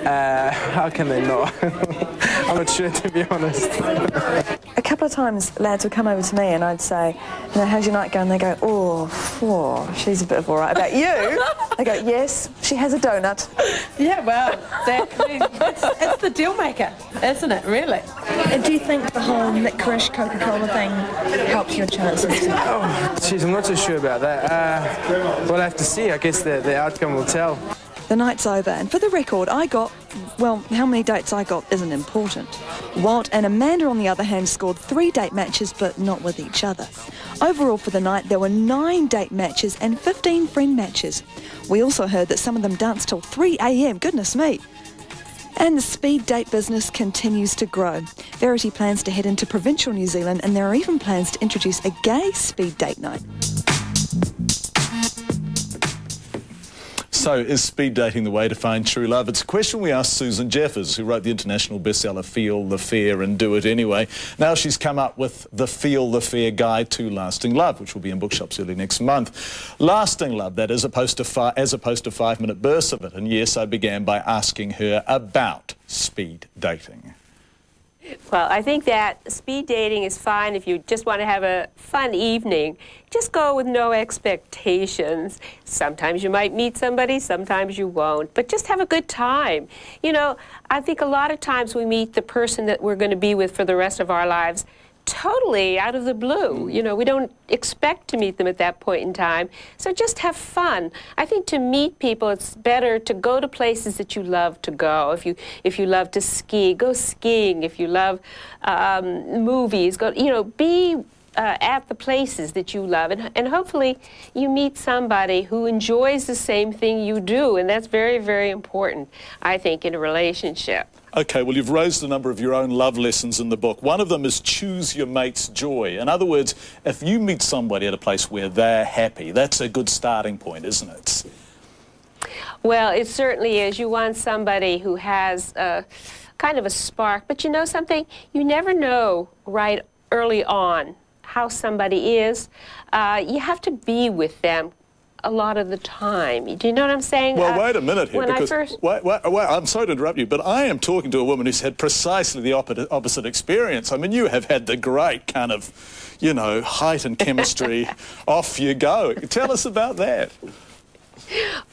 How can they not? I'm not sure, to be honest. A couple of times lads would come over to me and I'd say, you know, how's your night going? They go, oh, she's a bit of all right. About you? I go, yes, she has a donut. Yeah, well, it's the deal maker, isn't it, really? And do you think the whole licorice Coca-Cola thing helps your chances? Oh, geez, I'm not so sure about that. We'll have to see. I guess the outcome will tell. The night's over, and for the record, I got, well, how many dates I got isn't important. Walt and Amanda, on the other hand, scored 3 date matches, but not with each other. Overall for the night, there were 9 date matches and 15 friend matches. We also heard that some of them danced till 3 a.m, goodness me. And the speed date business continues to grow. Verity plans to head into provincial New Zealand, and there are even plans to introduce a gay speed date night. So, is speed dating the way to find true love? It's a question we asked Susan Jeffers, who wrote the international bestseller Feel the Fear and Do It Anyway. Now she's come up with the Feel the Fear Guide to Lasting Love, which will be in bookshops early next month. Lasting love, that is, as opposed to 5-minute bursts of it. And yes, I began by asking her about speed dating. Well, I think that speed dating is fine if you just want to have a fun evening. Just go with no expectations. Sometimes you might meet somebody, sometimes you won't, but just have a good time. You know, I think a lot of times we meet the person that we're going to be with for the rest of our lives totally out of the blue. You know, we don't expect to meet them at that point in time. So just have fun. I think to meet people, it's better to go to places that you love to go. If you love to ski, go skiing. If you love movies, go, you know, be at the places that you love. And hopefully you meet somebody who enjoys the same thing you do. And that's very, very important, I think, in a relationship. OK, well, you've raised a number of your own love lessons in the book. One of them is choose your mate's joy. In other words, if you meet somebody at a place where they're happy, that's a good starting point, isn't it? Well, it certainly is. You want somebody who has kind of a spark. But you know something? You never know right early on how somebody is. You have to be with them a lot of the time. Do you know what I'm saying? Well, wait a minute here, when because wait, I'm sorry to interrupt you, but I am talking to a woman who's had precisely the opposite experience. I mean, you have had the great kind of, you know, height and chemistry. Off you go. Tell us about that.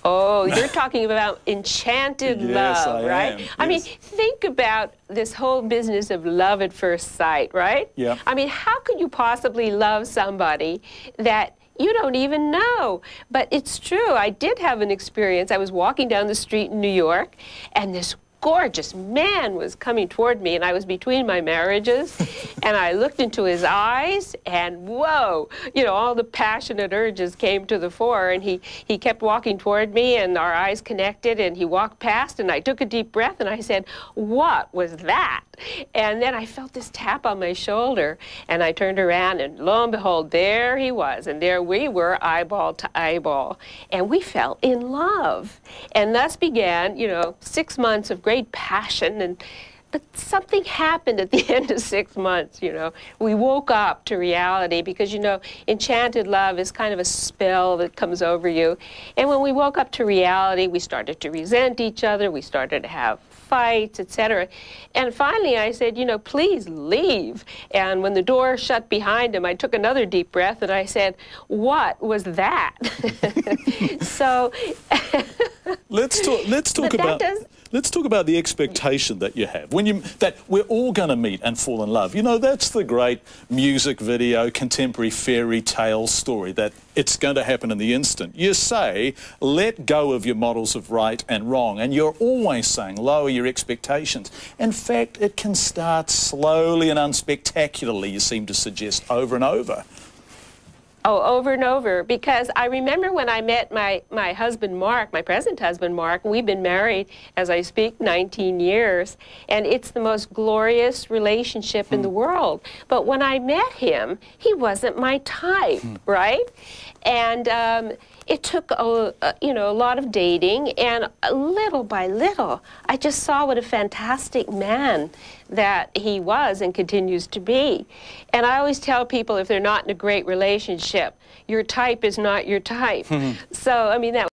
Oh, you're talking about enchanted yes, love, I right? am. Yes. I mean, think about this whole business of love at first sight, right? Yeah. I mean, how could you possibly love somebody that you don't even know? But it's true. I did have an experience. I was walking down the street in New York, and this gorgeous man was coming toward me, and I was between my marriages, and I looked into his eyes, and whoa, you know, all the passionate urges came to the fore, and he kept walking toward me, and our eyes connected, and he walked past, and I took a deep breath, and I said, what was that? And then I felt this tap on my shoulder, and I turned around, and lo and behold, there he was, and there we were, eyeball to eyeball, and we fell in love. And thus began, you know, 6 months of great passion, but something happened at the end of 6 months, you know. We woke up to reality because, you know, enchanted love is kind of a spell that comes over you. And when we woke up to reality, we started to resent each other, we started to have fights, etc. And finally I said, you know, please leave. And when the door shut behind him, I took another deep breath and I said, what was that? So Let's talk about the expectation that you have that we're all going to meet and fall in love. You know, that's the great music video, contemporary fairy tale story, that it's going to happen in the instant. You say, let go of your models of right and wrong, and you're always saying lower your expectations. In fact, it can start slowly and unspectacularly, you seem to suggest, over and over. Oh, over and over, because I remember when I met my husband, Mark, my present husband, Mark. We've been married, as I speak, 19 years, and it's the most glorious relationship in the world. But when I met him, he wasn't my type, right? And it took you know, a lot of dating, and little by little, I just saw what a fantastic man that he was and continues to be. And I always tell people, if they're not in a great relationship, your type is not your type. So, I mean, that